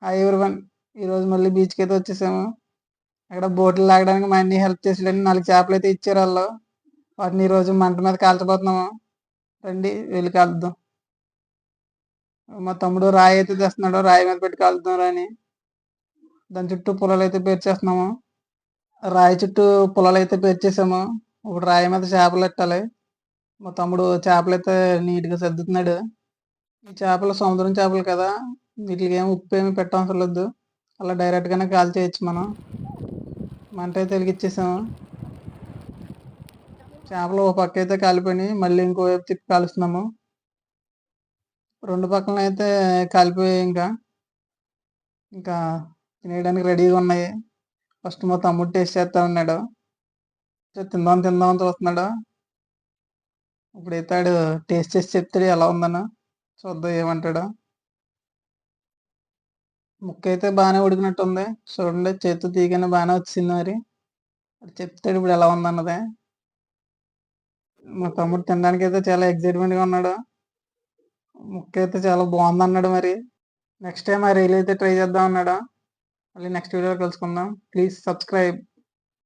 Hi everyone. ఈరోజు మళ్ళీ బీచ్కి అయితే వచ్చేసాము. అక్కడ బోట్లు లాగడానికి మా అన్ని హెల్ప్ చేసాడని 4 చేపలు అయితే ఇచ్చారు వాళ్ళు. వాటిని ఈరోజు మంట మీద కాల్చబోతున్నాము. రండి వెళ్ళి కాలుద్దాం. మా తమ్ముడు రాయి అయితే తెస్తున్నాడు, రాయి మీద పెట్టి కాలుద్దాం అని. దాని చుట్టూ పుల్లలు అయితే పేర్చేస్తున్నాము. రాయి చుట్టూ పుల్లలు అయితే పేర్చేసాము. ఇప్పుడు రాయి మీద చేపలు పెట్టాలి. మా తమ్ముడు చేపలు అయితే నీట్గా సర్దుతున్నాడు. ఈ చేపలు సముద్రం చేపలు కదా, వీటికి ఏమి ఉప్పు ఏమి పెట్టవసరం లేదు. అలా డైరెక్ట్గానే కాల్చేయచ్చు మనం. మంట అయితే వెలిగించేసాము. చేపలు ఒక పక్క అయితే కాలిపోయినాయి, మళ్ళీ ఇంకో వైపు తిప్పి కాలుస్తున్నాము. 2 పక్కల అయితే కాలిపోయాయి. ఇంకా తినేయడానికి రెడీగా ఉన్నాయి. ఫస్ట్ మా తమ్ముడు టేస్ట్ చేస్తా ఉన్నాడు. తిందాం తిందాం అని చూస్తున్నాడు. ఇప్పుడైతే ఆడు టేస్ట్ చేసి చెప్తాడు ఎలా ఉందనో. చూద్దాం ఏమంటాడు. ముక్క అయితే బాగానే ఉడికినట్టుంది. చూడండి, చేతితో తీయగానే బాగానే వచ్చింది. మరి చెప్తాడు ఇప్పుడు ఎలా ఉందన్నదే. మా తమ్ముడు తినడానికి అయితే చాలా ఎక్సైట్మెంట్గా ఉన్నాడు. ముక్క అయితే చాలా బాగుంది అన్నాడు. మరి నెక్స్ట్ టైం ఆ రీల్ అయితే ట్రై చేద్దాం అన్నాడు. మళ్ళీ నెక్స్ట్ వీడియోలో కలుసుకుందాం. Please subscribe.